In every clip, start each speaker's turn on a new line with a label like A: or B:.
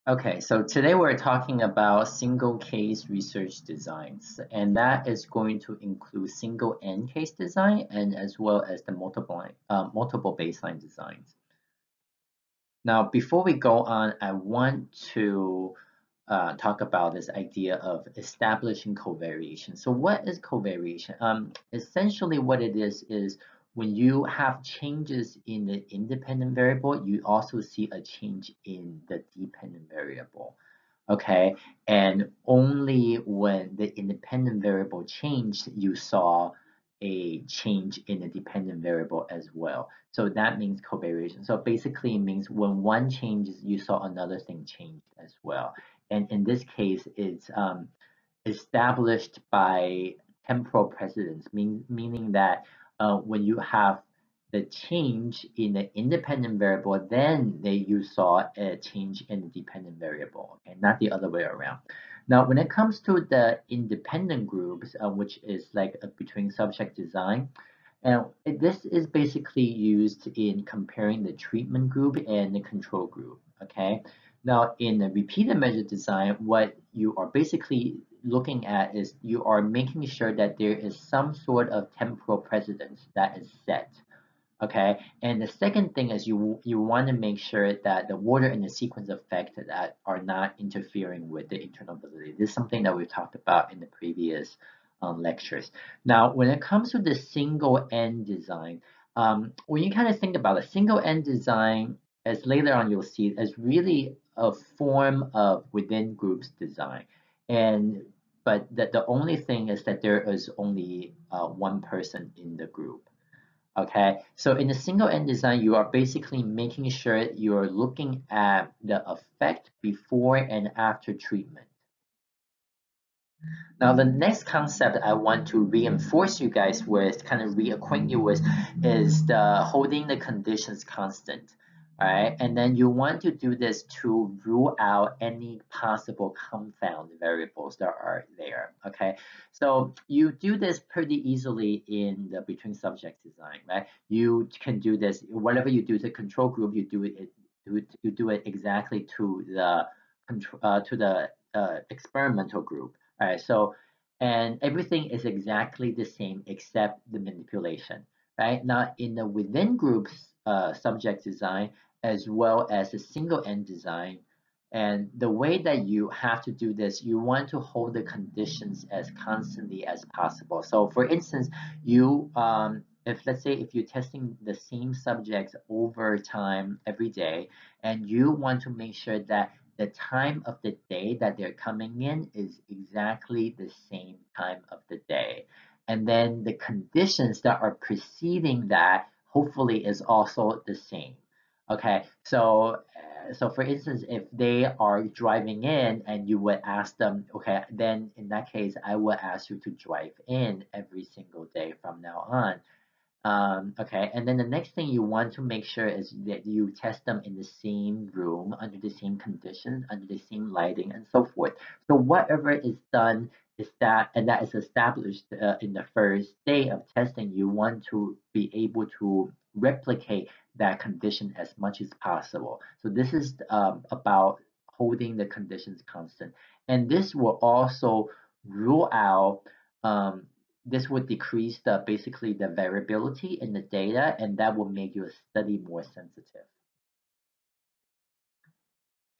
A: Okay, so today we're talking about single case research designs, and that is going to include single end case design and as well as the multiple baseline designs. Now, before we go on, I want to talk about this idea of establishing covariation. So what is covariation? Essentially what it is when you have changes in the independent variable, you also see a change in the dependent variable. Okay, and only when the independent variable changed, you saw a change in the dependent variable as well. So that means covariation. So basically it means when one changes, you saw another thing change as well. And in this case, it's established by temporal precedence, meaning that when you have the change in the independent variable, then you saw a change in the dependent variable, okay, not the other way around. Now, when it comes to the independent groups, which is like a between subject design, and this is basically used in comparing the treatment group and the control group, okay? Now, in the repeated measure design, what you are basically looking at is you are making sure that there is some sort of temporal precedence that is set. Okay, and the second thing is you want to make sure that the order and the sequence effect that are not interfering with the internal validity. This is something that we've talked about in the previous lectures. Now, when it comes to the single end design, when you kind of think about a single end design, as later on you'll see, as really a form of within groups design, and but the only thing is that there is only one person in the group. Okay, so in a single end design, you are basically making sure you're looking at the effect before and after treatment. Now, the next concept I want to reinforce you guys with, kind of reacquaint you with, is the holding the conditions constant. All right, and then you want to do this to rule out any possible confound variables that are there. Okay, so you do this pretty easily in the between subjects design, right? You can do this whatever you do to control group, you do it exactly to the experimental group. All right, so and everything is exactly the same except the manipulation, right? Now in the within groups subject design as well as the single end design, and the way that you have to do this, you want to hold the conditions as constantly as possible. So for instance, you if let's say if you're testing the same subjects over time every day, and you want to make sure that the time of the day that they're coming in is exactly the same time of the day. And then the conditions that are preceding that hopefully is also the same. Okay, so for instance, if they are driving in and you would ask them, okay, then in that case, I will ask you to drive in every single day from now on. Okay, and then the next thing you want to make sure is that you test them in the same room, under the same conditions, under the same lighting, and so forth. So whatever is done is that, and that is established in the first day of testing, you want to be able to replicate that condition as much as possible. So this is about holding the conditions constant. And this will also rule out um, this would decrease the basically the variability in the data, and that will make your study more sensitive.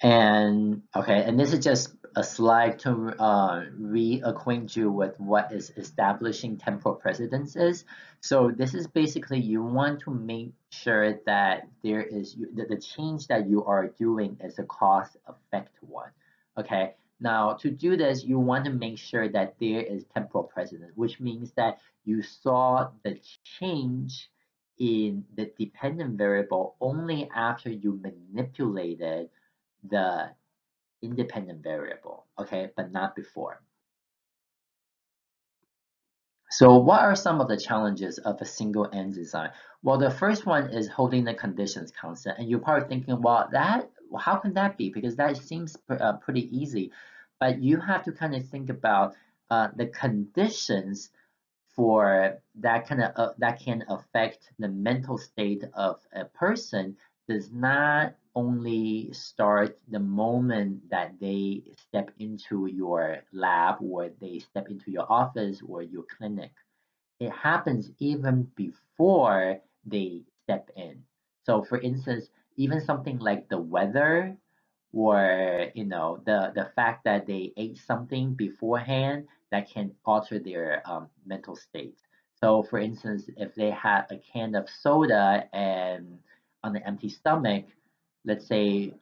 A: And okay, and this is just a slide to reacquaint you with what is establishing temporal precedence is. So this is basically you want to make sure that there is the change that you are doing is a cause effect one. Okay, now to do this, you want to make sure that there is temporal precedence, which means that you saw the change in the dependent variable only after you manipulated the independent variable, okay, but not before. So what are some of the challenges of a single end design? Well, the first one is holding the conditions constant. And you're probably thinking, well, how can that be? Because that seems pretty easy. But you have to kind of think about the conditions for that kind of that can affect the mental state of a person does not only start the moment that they step into your lab or they step into your office or your clinic. It happens even before they step in. So for instance, even something like the weather or the fact that they ate something beforehand that can alter their mental state. So for instance, if they had a can of soda and on an empty stomach, let's say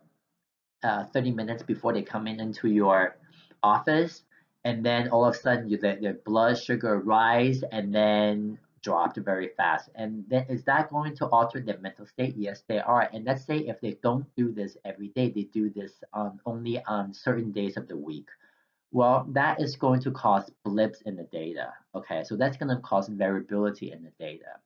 A: 30 minutes before they come in into your office, and then all of a sudden their blood sugar rise and then dropped very fast. And then is that going to alter their mental state? Yes, they are. And let's say if they don't do this every day, they do this only on certain days of the week. Well, that is going to cause blips in the data. Okay, so that's going to cause variability in the data.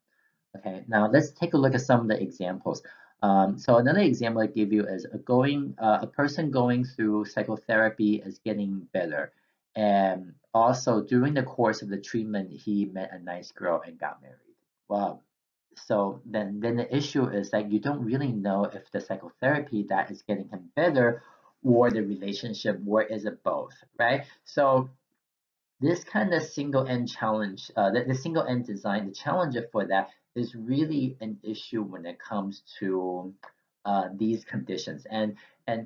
A: Okay, now let's take a look at some of the examples. So another example I give you is a person going through psychotherapy is getting better, and also during the course of the treatment, he met a nice girl and got married. Well, so then the issue is that you don't really know if the psychotherapy that is getting him better or the relationship, or is it both, right? So this kind of single end challenge, the single end design, the challenge for that is really an issue when it comes to these conditions. And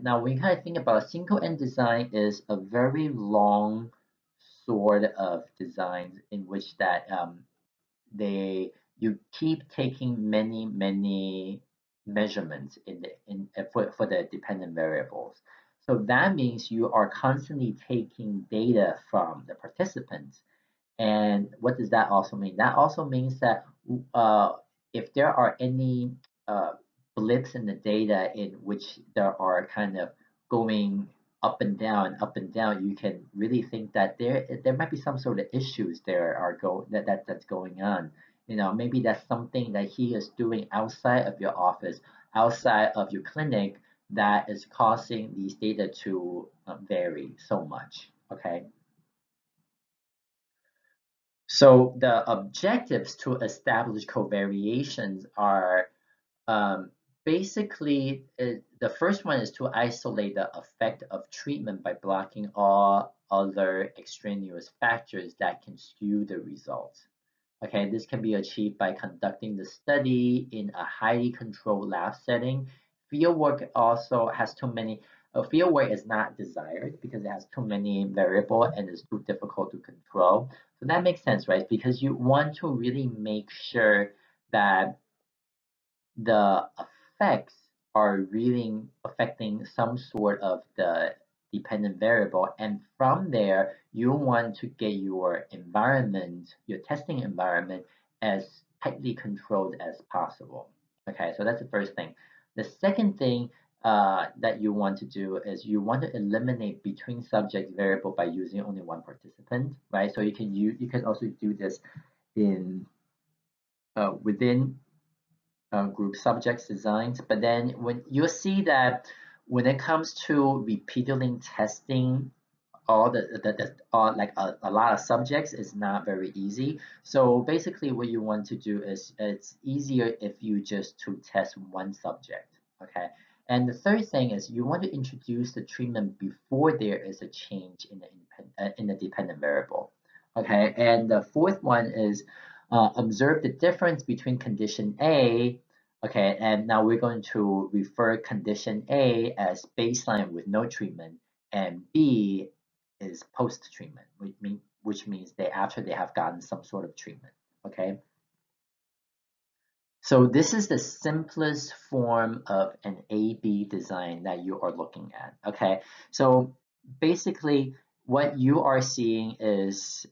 A: now when you kind of think about single end design is a very long sort of design in which that they you keep taking many measurements for the dependent variables. So that means you are constantly taking data from the participants. And what does that also mean? That also means that uh, if there are any uh, blips in the data in which there are kind of going up and down, you can really think that there might be some sort of issues there are that's going on. Maybe that's something that he is doing outside of your office, outside of your clinic, that is causing these data to vary so much. Okay. So the objectives to establish covariations are um, basically the first one is to isolate the effect of treatment by blocking all other extraneous factors that can skew the results. Okay, this can be achieved by conducting the study in a highly controlled lab setting. Fieldwork also has too many, fieldwork is not desired because it has too many variables and is too difficult to control. So that makes sense, right? Because you want to really make sure that the effects are really affecting some sort of the dependent variable, and from there you want to get your environment, your testing environment, as tightly controlled as possible. Okay, so that's the first thing. The second thing that you want to do is you want to eliminate between subject variable by using only one participant, right? So you can also do this in within group subjects designs, but then when you see that when it comes to repeatedly testing all like a lot of subjects is not very easy. So basically what you want to do is it's easier if you just to test one subject. Okay. And the third thing is you want to introduce the treatment before there is a change in the dependent variable. Okay. And the fourth one is observe the difference between condition A. Okay, and now we're going to refer condition A as baseline with no treatment, and B is post-treatment, which means they after they have gotten some sort of treatment. Okay. So this is the simplest form of an A-B design that you are looking at. Okay. So basically what you are seeing is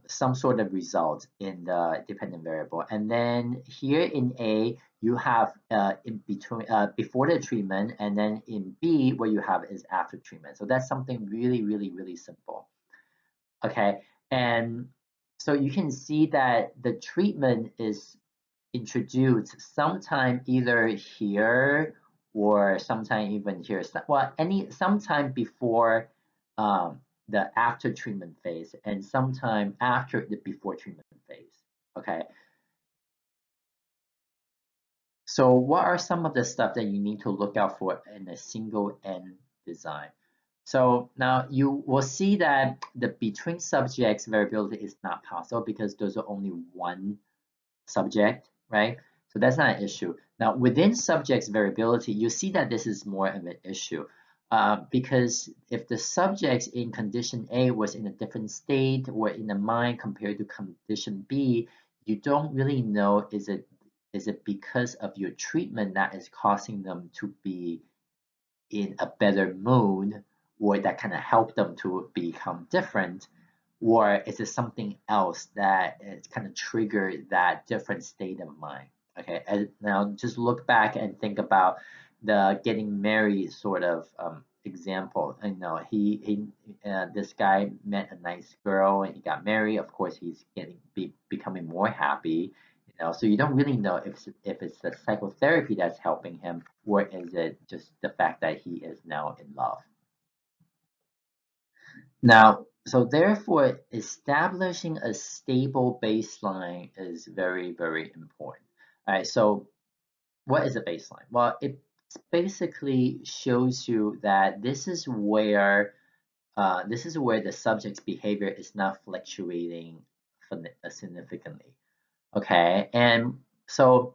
A: some sort of result in the dependent variable. And then here in A, you have in between before the treatment, and then in B, what you have is after treatment. So that's something really simple. Okay. And so you can see that the treatment is introduced sometime either here or sometime even here. Well, sometime before the after treatment phase and sometime after the before treatment phase. Okay. So what are some of the stuff that you need to look out for in a single N design? So now you will see that the between subjects variability is not possible because there's only one subject, right? So that's not an issue. Now within subjects variability, you see that this is more of an issue because if the subjects in condition A was in a different state or in the mind compared to condition B, you don't really know is it because of your treatment that is causing them to be in a better mood or that kind of help them to become different, or is it something else that it's kind of triggered that different state of mind? Okay, and now just look back and think about the getting married sort of example. You know, this guy met a nice girl and he got married. Of course, he's becoming more happy. You know, so you don't really know if it's the psychotherapy that's helping him, or is it just the fact that he is now in love? Now, so therefore, establishing a stable baseline is very, very important. All right, so what is a baseline? Well, it basically shows you that this is where the subject's behavior is not fluctuating significantly. Okay, and so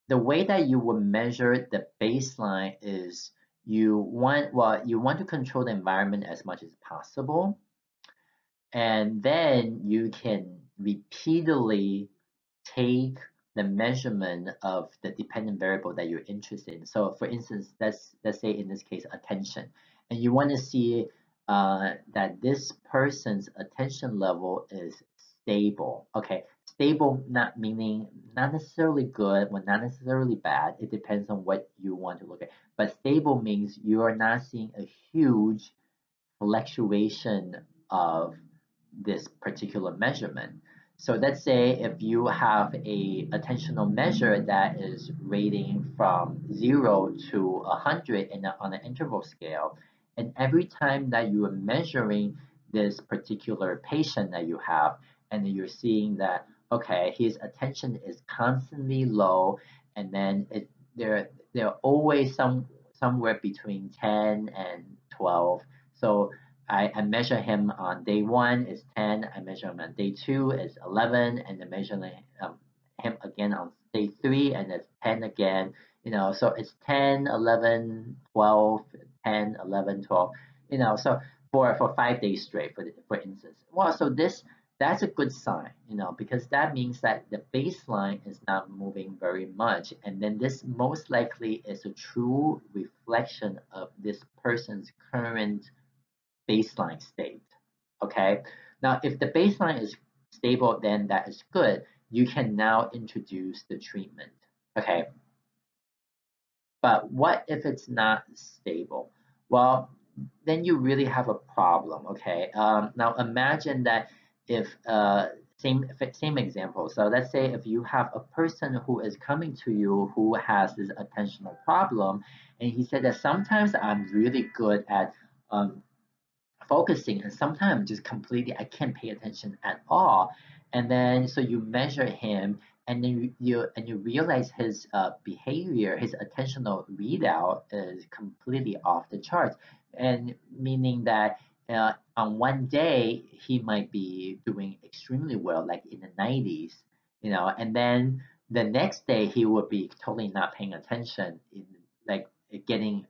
A: the way that you would measure the baseline is you want to control the environment as much as possible, and then you can repeatedly take the measurement of the dependent variable that you're interested in. So for instance, let's say in this case attention, and you want to see that this person's attention level is stable. Okay, stable not meaning not necessarily good or not necessarily bad. It depends on what you want to look at. But stable means you are not seeing a huge fluctuation of this particular measurement. So let's say if you have a attentional measure that is rating from 0 to 100 on an interval scale, and every time that you are measuring this particular patient that you have, and you're seeing that, okay, his attention is constantly low, and then they're always somewhere between 10 and 12. So I measure him on day one is 10, I measure him on day two is 11, and then measure him again on day three and it's 10 again. You know, so it's 10, 11, 12, 10, 11, 12. You know, so for 5 days straight, for instance. Well, so that's a good sign, you know, because that means that the baseline is not moving very much, and then this most likely is a true reflection of this person's current baseline state. Okay. Now, if the baseline is stable, then that is good. You can now introduce the treatment. Okay. But what if it's not stable? Well, then you really have a problem. Okay. Now imagine that if same example. So let's say if you have a person who is coming to you who has this attentional problem, and he said that sometimes I'm really good at focusing, and sometimes just completely I can't pay attention at all, and then so you measure him, and then you realize his behavior, his attentional readout is completely off the charts, and meaning that on one day he might be doing extremely well like in the 90s, you know, and then the next day he would be totally not paying attention in like getting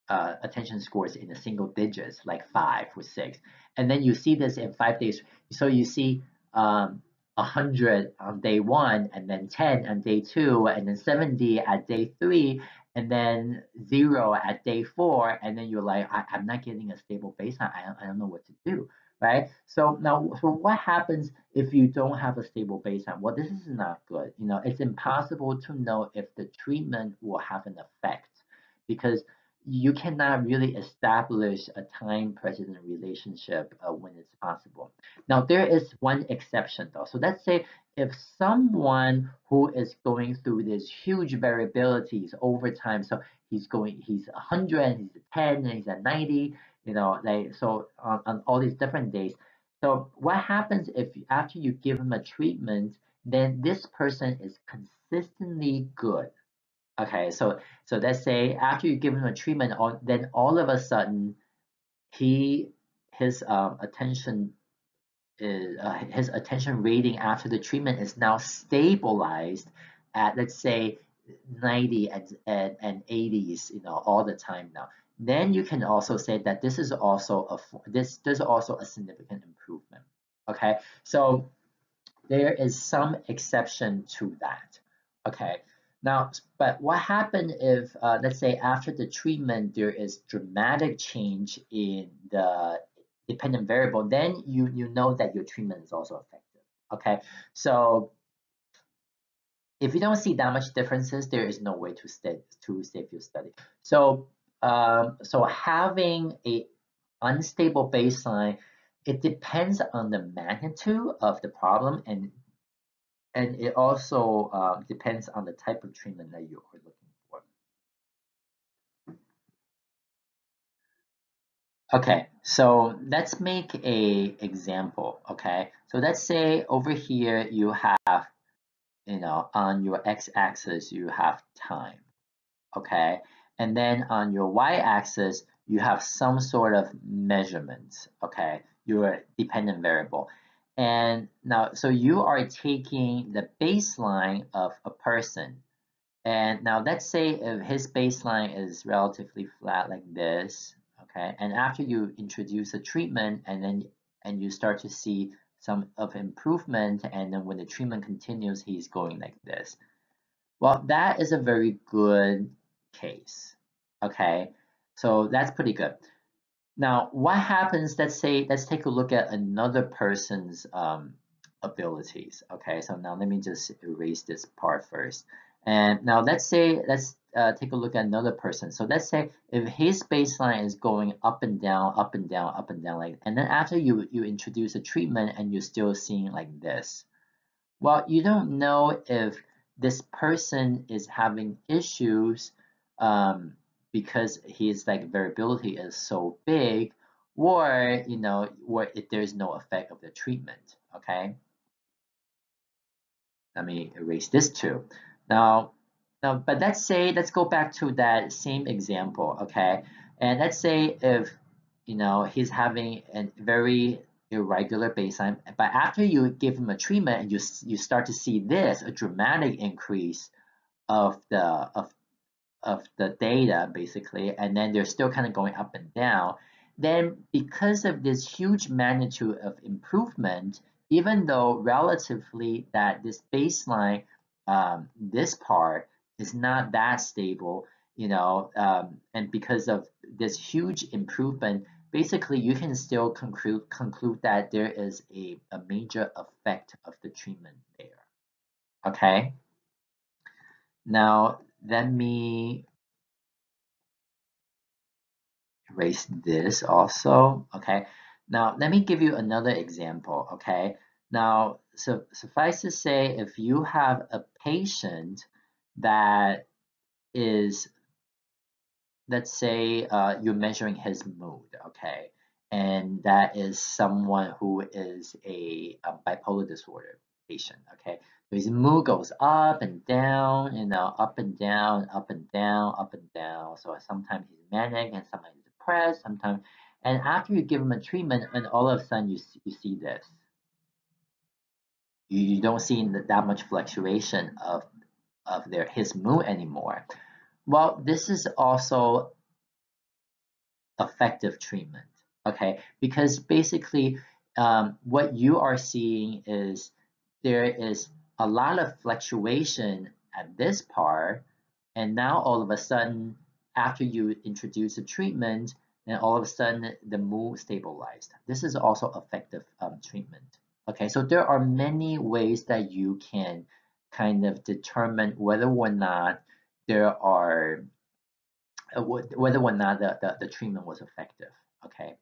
A: attention scores in the single digits, like 5 or 6. And then you see this in 5 days. So you see 100 on day one, and then 10 on day two, and then 70 at day three, and then 0 at day four. And then you're like, I'm not getting a stable baseline. I don't know what to do. Right. So now, so what happens if you don't have a stable baseline? Well, this is not good. You know, it's impossible to know if the treatment will have an effect because you cannot really establish a time precedent relationship when it's possible. Now, there is one exception though. So let's say if someone who is going through these huge variabilities over time, so he's 100, and he's at 10, and he's at 90, you know, like so on all these different days. So what happens if after you give him a treatment, then this person is consistently good, Okay, so let's say after you give him a treatment, then all of a sudden he his attention is his attention rating after the treatment is now stabilized at, let's say, 90 and 80s, all the time now. Then you can also say that this is also there's also a significant improvement. Okay, so there is some exception to that. Okay, now, but what happened if, let's say, after the treatment, there is dramatic change in the dependent variable, then you know that your treatment is also effective. Okay, so if you don't see that much differences, there is no way to save your study. So so having a unstable baseline, it depends on the magnitude of the problem, and it also depends on the type of treatment that you are looking for. Okay, so let's make a example. Okay, so let's say over here you have, on your x-axis you have time. Okay, and then on your y-axis you have some sort of measurements. Okay, your dependent variable. And now, so you are taking the baseline of a person. And now let's say if his baseline is relatively flat like this, okay, and after you introduce a treatment and you start to see some of improvement, and then when the treatment continues, he's going like this. Well, that is a very good case, okay? So that's pretty good. Now, what happens, let's take a look at another person's abilities. Okay, so now let me just erase this part first. And now let's take a look at another person. So let's say if his baseline is going up and down, up and down, up and down, like, and then after you introduce a treatment and you're still seeing like this. Well, you don't know if this person is having issues because his like variability is so big, or or if there's no effect of the treatment. Okay, let me erase this too. Now, but let's go back to that same example. Okay, and let's say if he's having a very irregular baseline, but after you give him a treatment and you start to see this, a dramatic increase of the data basically, and then they're still kind of going up and down, then because of this huge magnitude of improvement, even though relatively that this baseline, this part is not that stable, and because of this huge improvement, basically you can still conclude that there is a major effect of the treatment there. Okay. Now let me erase this also. Okay, now let me give you another example. Okay, now suffice to say, if you have a patient that is, let's say, you're measuring his mood. Okay, and that is someone who is a bipolar disorder patient. Okay, so his mood goes up and down, up and down, up and down, up and down. So sometimes he's manic and sometimes he's depressed, sometimes. And after you give him a treatment, and all of a sudden you see this, you don't see that much fluctuation of his mood anymore. Well, this is also effective treatment. Okay, because basically what you are seeing is there is a lot of fluctuation at this part, and now all of a sudden, after you introduce a treatment, then all of a sudden the mood stabilized. This is also effective treatment. Okay, so there are many ways that you can kind of determine whether or not there are whether or not the treatment was effective. Okay.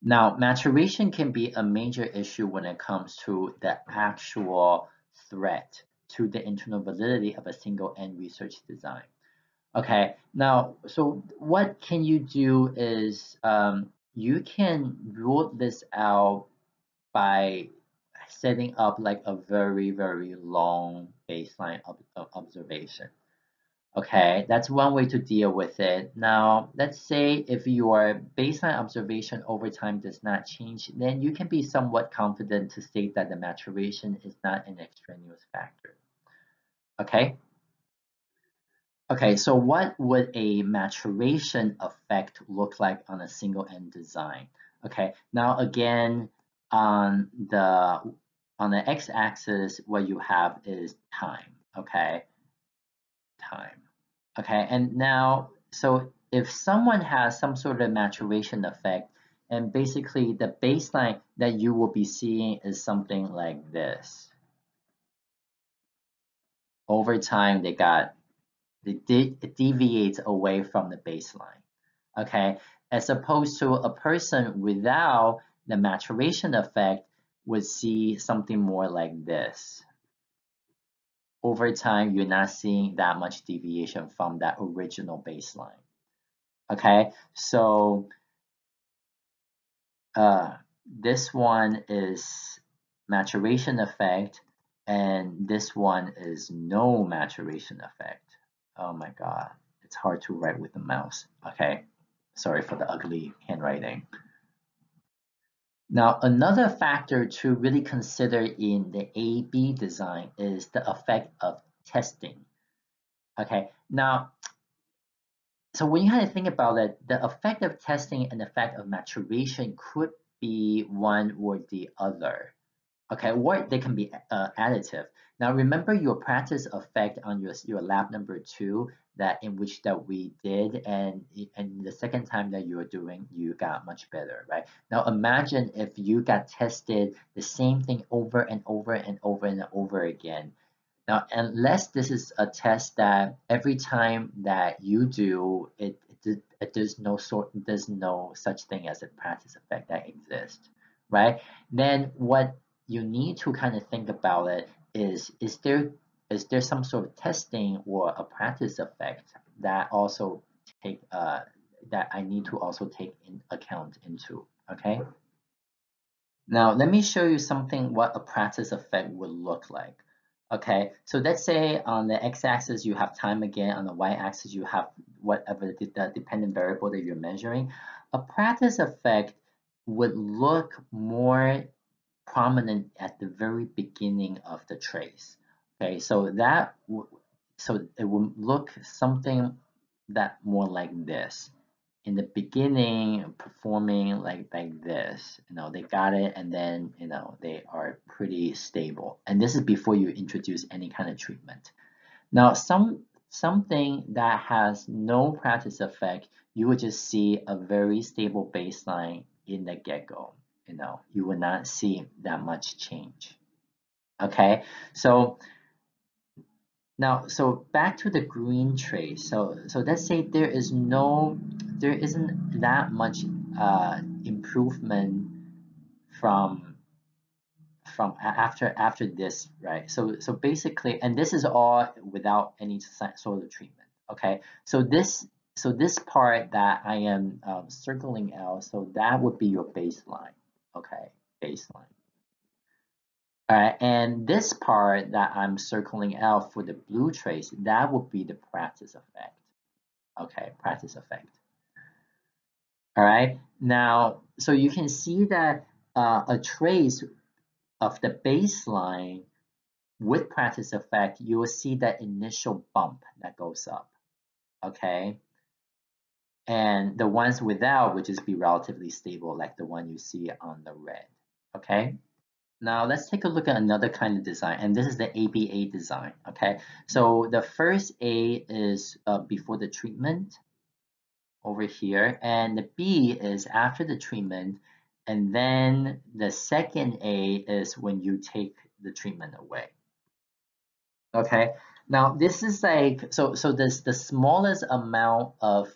A: Now, maturation can be a major issue when it comes to the actual threat to the internal validity of a single end research design. Okay, now, so what can you do is you can rule this out by setting up like a very, very long baseline observation. Okay, that's one way to deal with it. Now, let's say if your baseline observation over time does not change, then you can be somewhat confident to state that the maturation is not an extraneous factor. Okay? Okay, so what would a maturation effect look like on a single end design? Okay, now again, on the x-axis, what you have is time. Okay, time. Okay, and now, so if someone has some sort of maturation effect, and basically the baseline that you will be seeing is something like this. Over time, it deviates away from the baseline. Okay, as opposed to a person without the maturation effect would see something more like this. Over time, you're not seeing that much deviation from that original baseline. Okay, so this one is maturation effect, and this one is no maturation effect. Oh my God, it's hard to write with the mouse. Okay, sorry for the ugly handwriting. Now, another factor to really consider in the A-B design is the effect of testing. Okay, now, so when you kind of think about it, the effect of testing and the effect of maturation could be one or the other. Okay, or they can be additive. Now remember your practice effect on your lab number 2 that we did, and the second time that you were doing, you got much better, right? Now imagine if you got tested the same thing over and over and over and over again. Now, unless this is a test that every time that you do it, there's no such thing as a practice effect that exists, right? Then what you need to kind of think about it is there some sort of testing or a practice effect that also that I need to also take in account into, okay? Now let me show you something what a practice effect would look like. Okay, so let's say on the x-axis you have time again, on the y-axis you have whatever the dependent variable that you're measuring. A practice effect would look more prominent at the very beginning of the trace. Okay, so it will look something that more like this. In the beginning, performing like this, they got it, and then they are pretty stable. And this is before you introduce any kind of treatment. Now, something that has no practice effect, you would just see a very stable baseline in the get-go. You will not see that much change. Okay, so now, so back to the green trace. So let's say there isn't that much improvement from after this, right? So basically, and this is all without any sort of treatment. Okay, so this part that I am circling out, so that would be your baseline. Okay, baseline. All right, and this part that I'm circling out for the blue trace, that would be the practice effect. Okay, practice effect. All right, now, so you can see that a trace of the baseline with practice effect, you will see that initial bump that goes up. Okay, and the ones without would just be relatively stable, like the one you see on the red. Okay. Now let's take a look at another kind of design, and this is the ABA design, okay? So the first A is before the treatment over here, and the B is after the treatment, and then the second A is when you take the treatment away. Okay, now this is like, so this the smallest amount of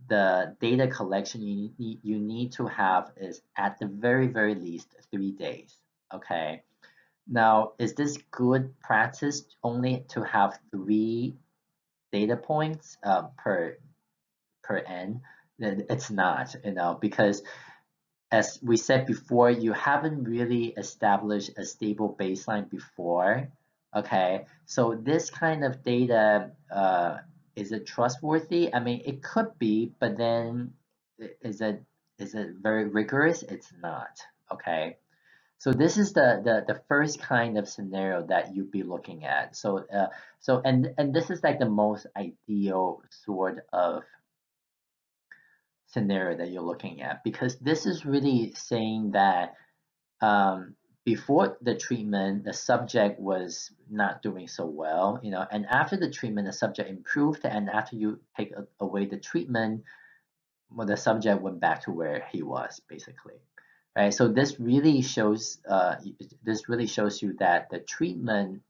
A: the data collection you need to have is at the very least 3 days, okay? Now, is this good practice only to have 3 data points per n? Then it's not, because as we said before, you haven't really established a stable baseline before. Okay, so this kind of data, is it trustworthy? I mean, it could be, but then is it very rigorous? It's not. Okay. So this is the first kind of scenario that you'd be looking at. So this is like the most ideal sort of scenario that you're looking at, because this is really saying that um, before the treatment, the subject was not doing so well, and after the treatment, the subject improved, and after you take away the treatment, well, the subject went back to where he was, basically. Right? So this really shows you that the treatment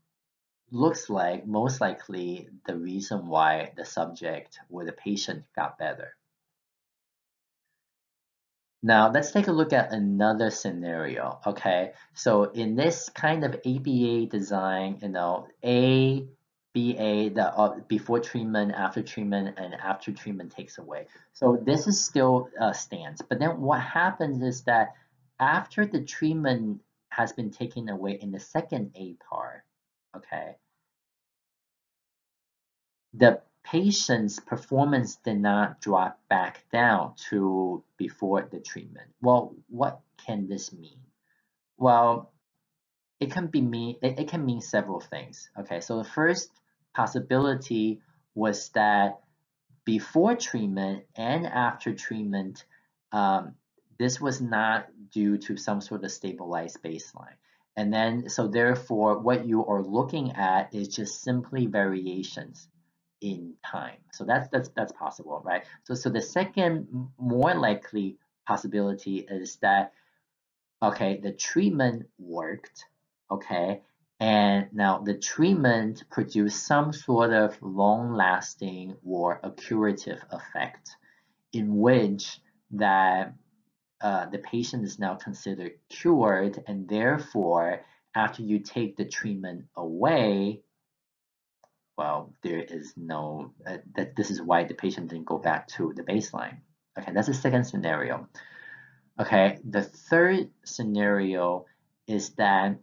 A: looks like most likely the reason why the subject or the patient got better. Now let's take a look at another scenario. Okay, so in this kind of ABA design, A, BA, the before treatment, after treatment, and after treatment takes away. So this is still stands. But then what happens is that after the treatment has been taken away in the second A part, okay, the patient's performance did not drop back down to before the treatment. Well, what can this mean? Well, it can mean several things. Okay, so the first possibility was that before treatment and after treatment, um, this was not due to some sort of stabilized baseline. And then, so therefore, what you are looking at is just simply variations in time. So that's possible, right? So the second more likely possibility is that, okay, the treatment worked, okay, and now the treatment produced some sort of long-lasting or a curative effect, in which that the patient is now considered cured, and therefore, after you take the treatment away, well, there is no, that this is why the patient didn't go back to the baseline. Okay, that's the second scenario. Okay, the third scenario is that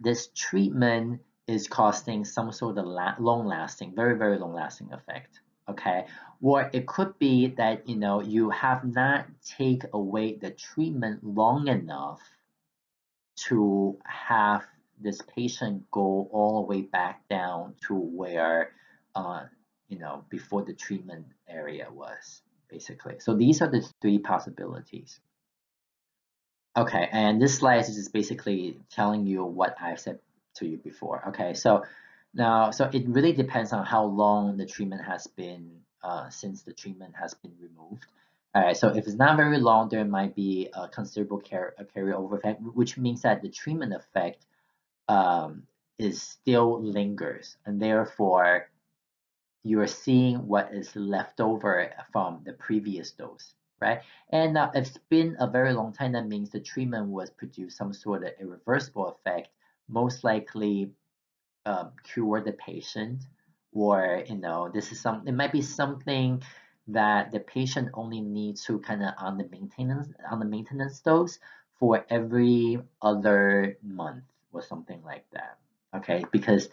A: this treatment is causing some sort of long-lasting, very, very long-lasting effect. Okay, or it could be that you have not take away the treatment long enough to have this patient go all the way back down to where uh, before the treatment area was, basically. So these are the three possibilities. Okay, and this slide is just basically telling you what I've said to you before. Okay, so it really depends on how long the treatment has been, since the treatment has been removed. All right, so if it's not very long, there might be a considerable carryover effect, which means that the treatment effect is still lingers, and therefore you are seeing what is left over from the previous dose, right? And if it's been a very long time, that means the treatment was produced some sort of irreversible effect, most likely cure the patient, or it might be something that the patient only needs to kind of on the maintenance dose for every other month or something like that. Okay, because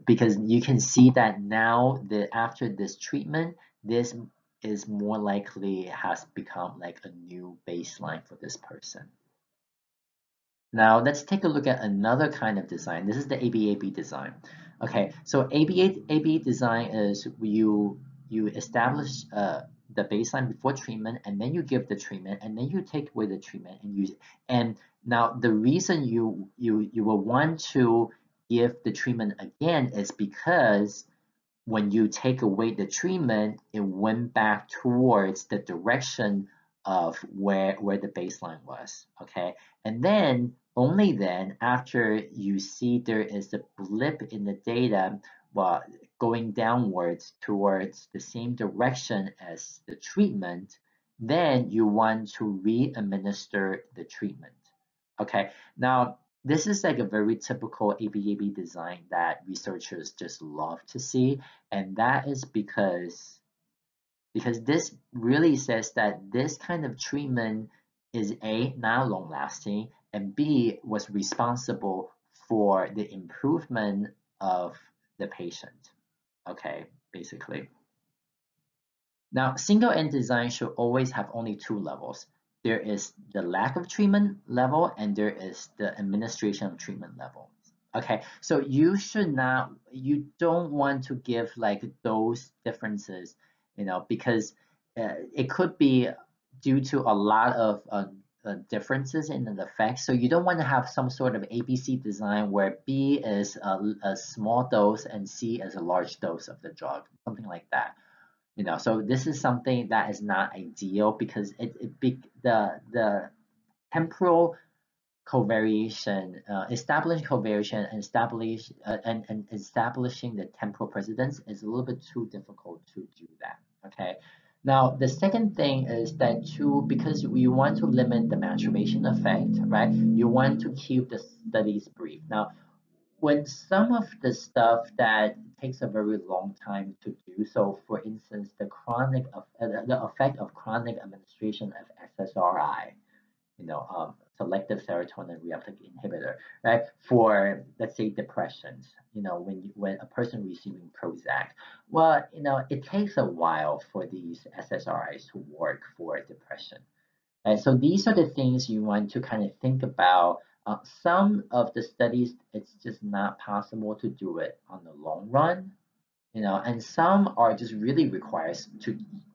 A: you can see that now that after this treatment, this is more likely has become like a new baseline for this person. Now let's take a look at another kind of design. This is the ABAB design. Okay, so ABA design is you establish the baseline before treatment, and then you give the treatment, and then you take away the treatment and use. And now the reason you will want to give the treatment again is because when you take away the treatment, it went back towards the direction of where the baseline was. Okay, and then only then, after you see there is a blip in the data, well, going downwards towards the same direction as the treatment, then you want to re-administer the treatment. Okay, now this is like a very typical ABAB design that researchers just love to see, and that is because this really says that this kind of treatment is A, not long lasting, and B, was responsible for the improvement of the patient. Okay, basically. Now, single end design should always have only two levels. There is the lack of treatment level and there is the administration of treatment level. Okay, so you don't want to give like those differences, because it could be due to a lot of differences in the effects. So you don't want to have some sort of ABC design where B is a small dose and C is a large dose of the drug, something like that. So this is something that is not ideal because the temporal covariation, establishing covariation and establishing the temporal precedence is a little bit too difficult to do that. Okay. Now the second thing is that because you want to limit the maturation effect, right? You want to keep the studies brief. Now when some of the stuff that takes a very long time to do, so for instance, the effect of chronic administration of SSRI, selective serotonin reuptake inhibitor, right? For let's say depressions, when a person receiving Prozac, well, it takes a while for these SSRIs to work for depression. And so these are the things you want to kind of think about. Some of the studies, it's just not possible to do it on the long run, and some are just really requires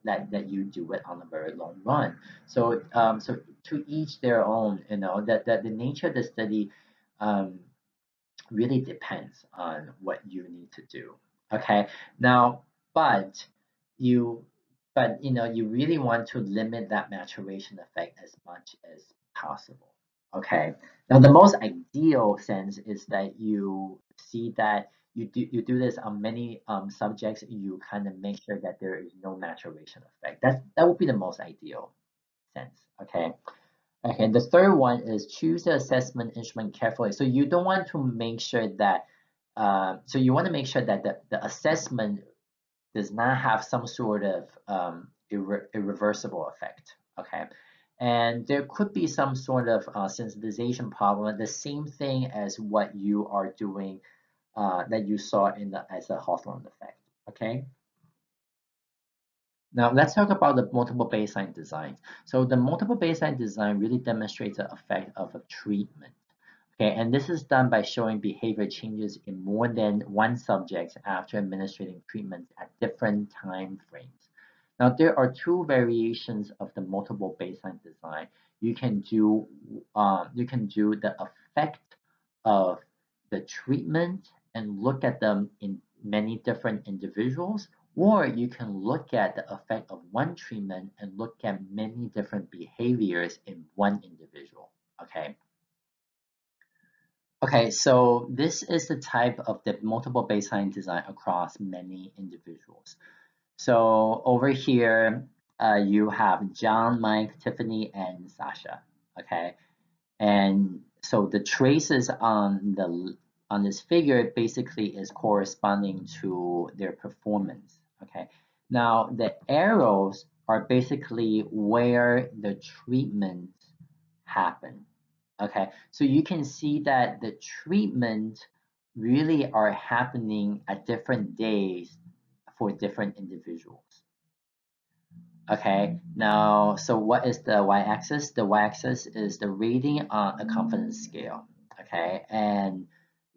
A: that you do it on a very long run. So to each their own, that the nature of the study um, really depends on what you need to do. Okay, now, but you you really want to limit that maturation effect as much as possible. Okay, now the most ideal sense is that you see that you do this on many subjects. You kind of make sure that there is no maturation effect. That would be the most ideal sense. Okay. Okay, the third one is choose the assessment instrument carefully. So you don't want to make sure that, so you want to make sure that the assessment does not have some sort of irreversible effect. Okay, and there could be some sort of sensitization problem, the same thing as what you are doing that you saw as a Hawthorne effect. Okay. Now let's talk about the multiple baseline design. So the multiple baseline design really demonstrates the effect of a treatment. Okay, and this is done by showing behavior changes in more than one subject after administering treatments at different time frames. Now there are two variations of the multiple baseline design. You can do the effect of the treatment and look at them in many different individuals, or you can look at the effect of one treatment and look at many different behaviors in one individual. Okay. Okay, so this is the type of the multiple baseline design across many individuals. So over here, you have John, Mike, Tiffany, and Sasha. Okay, and so the traces on this figure basically is corresponding to their performance. Okay, now the arrows are basically where the treatment happened. Okay, so you can see that the treatment really are happening at different days for different individuals. Okay, now, so what is the y-axis? The y-axis is the rating on a confidence scale. Okay, and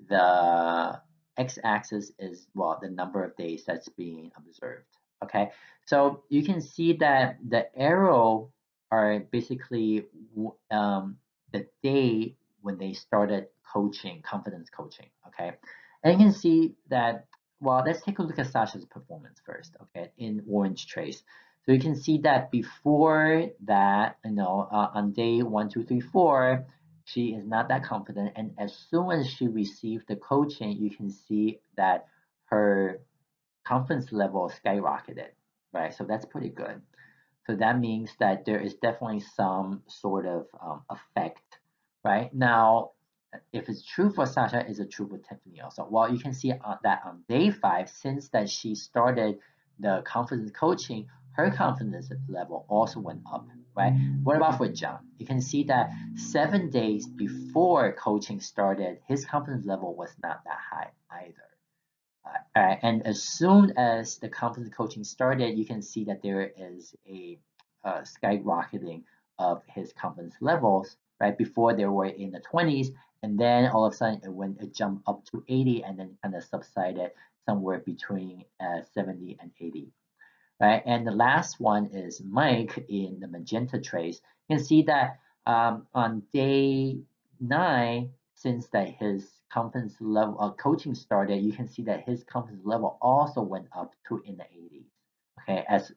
A: the x-axis is, well, the number of days that's being observed. Okay, so you can see that the arrow are basically the day when they started coaching, confidence coaching. Okay, and you can see that, well, let's take a look at Sasha's performance first. Okay, in orange trace. So you can see that before that, on day 1, 2, 3, 4, she is not that confident. And as soon as she received the coaching, you can see that her confidence level skyrocketed, right? So that's pretty good. So that means that there is definitely some sort of effect, right? Now, if it's true for Sasha, is it true for Tiffany also? Well, you can see that on day 5, since that she started the confidence coaching, her confidence level also went up, right? What about for John? You can see that 7 days before coaching started, his confidence level was not that high either. And as soon as the confidence coaching started, you can see that there is a skyrocketing of his confidence levels, right? Before they were in the 20s, and then all of a sudden it jumped up to 80 and then kind of subsided somewhere between 70 and 80, right? And the last one is Mike in the magenta trace. You can see that on day 9, since that his confidence level coaching started, you can see that his confidence level also went up to in the 80s. Okay, as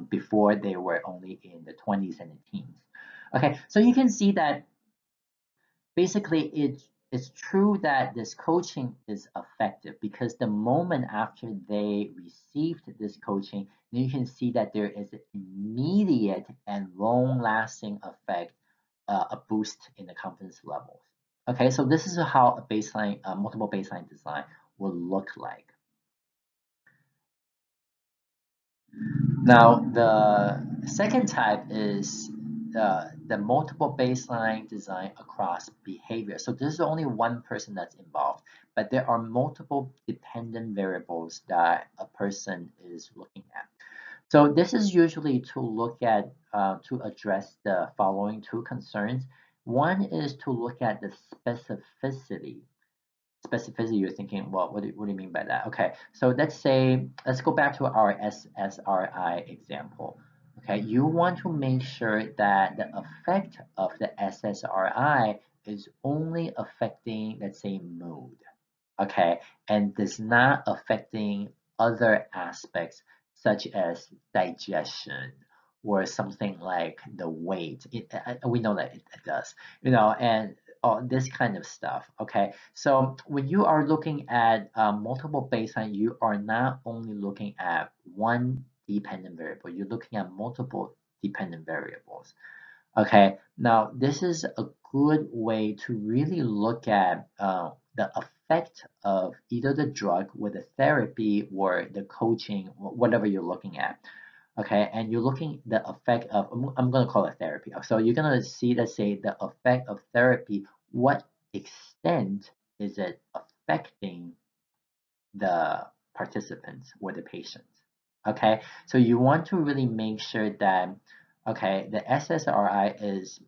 A: before they were only in the 20s and the teens. Okay, so you can see that basically it's true that this coaching is effective because the moment after they received this coaching, then you can see that there is an immediate and long-lasting effect, a boost in the confidence levels. Okay, so this is how a baseline, multiple baseline design will look like. Now, the second type is the multiple baseline design across behavior. So this is only one person that's involved, but there are multiple dependent variables that a person is looking at. So this is usually to look at, to address the following two concerns. One is to look at the specificity. Specificity, you're thinking, well, what do you mean by that? Okay, so let's go back to our SSRI example. Okay, you want to make sure that the effect of the SSRI is only affecting, let's say, mood, okay, and does not affecting other aspects such as digestion or something like the weight. We know that it does, and all this kind of stuff. Okay, so when you are looking at multiple baseline, you are not only looking at one dependent variable, you're looking at multiple dependent variables. Okay, now this is a good way to really look at the effect of either the drug or the therapy or the coaching, whatever you're looking at. Okay, and you're looking the effect of, I'm going to call it therapy. So you're going to see, let's say, the effect of therapy. What extent is it affecting the participants or the patients? Okay, so you want to really make sure that, okay, the SSRI is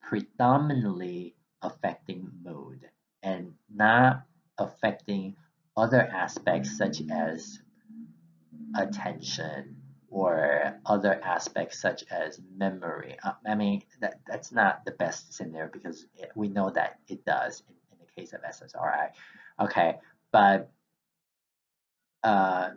A: predominantly affecting mood and not affecting other aspects such as attention or other aspects such as memory. I mean, that's not the best scenario because we know that it does in the case of SSRI. Okay, but uh,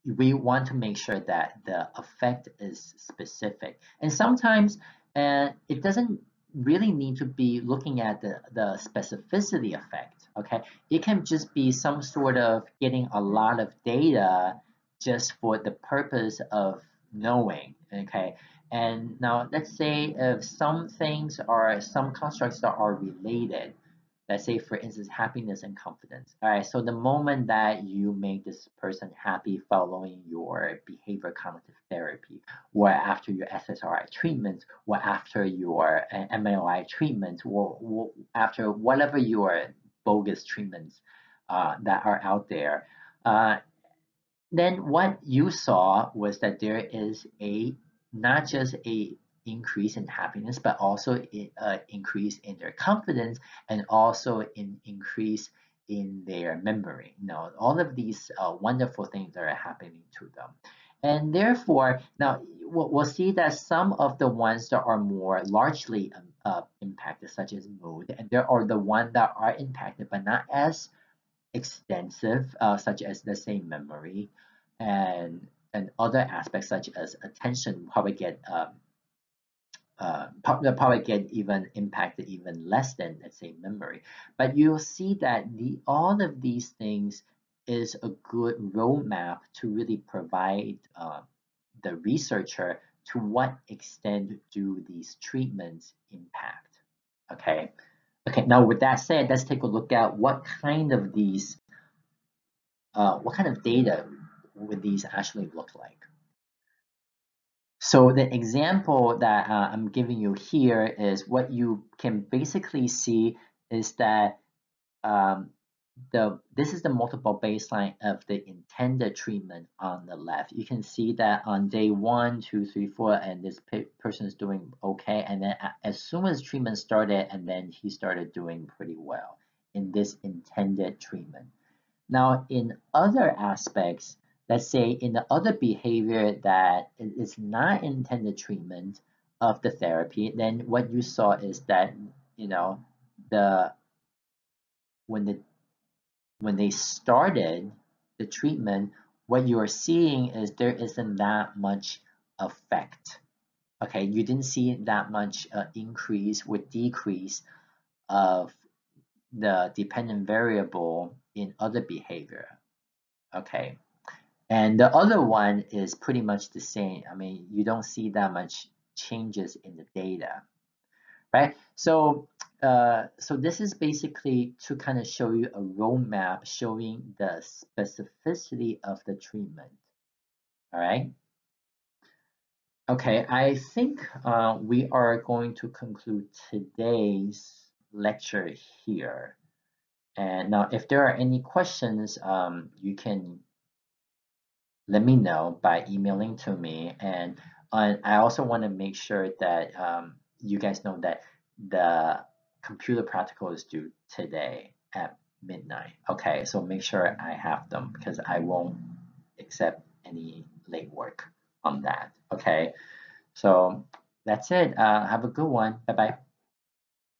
A: we want to make sure that the effect is specific. And sometimes it doesn't really need to be looking at the specificity effect, okay? It can just be some sort of getting a lot of data just for the purpose of knowing, okay? And now let's say if some constructs that are related, let's say for instance happiness and confidence. All right, so the moment that you make this person happy following your behavior cognitive therapy or after your SSRI treatment or after your MAOI treatment or after whatever your bogus treatments that are out there, uh, then what you saw was that there is a not just a increase in happiness, but also increase in their confidence and also an increase in their memory. All of these wonderful things that are happening to them. And therefore, now we'll see that some of the ones that are more largely impacted, such as mood, and there are the ones that are impacted but not as extensive, such as let's say memory, and other aspects such as attention probably get even impacted even less than let's say memory. But you'll see that all of these things is a good roadmap to really provide the researcher to what extent do these treatments impact. Okay. Okay, now with that said, let's take a look at what kind of data would these actually look like. So the example that I'm giving you here is what you can basically see is that um, this is the multiple baseline of the intended treatment on the left. You can see that on day 1, 2, 3, 4, and this person is doing okay, and then as soon as treatment started, and then he started doing pretty well in this intended treatment. Now, in other aspects, let's say in the other behavior that is not intended treatment of the therapy, then what you saw is that, you know, the when the when they started the treatment, what you are seeing is there isn't that much effect. Okay, you didn't see that much increase or decrease of the dependent variable in other behavior. Okay, and the other one is pretty much the same. I mean, you don't see that much changes in the data, right? So this is basically to kind of show you a roadmap showing the specificity of the treatment. All right. Okay, I think we are going to conclude today's lecture here. And now, if there are any questions, you can let me know by emailing to me. And I also want to make sure that you guys know that the computer practical is due today at midnight. Okay, so make sure I have them because I won't accept any late work on that. Okay, so that's it. Have a good one. Bye bye.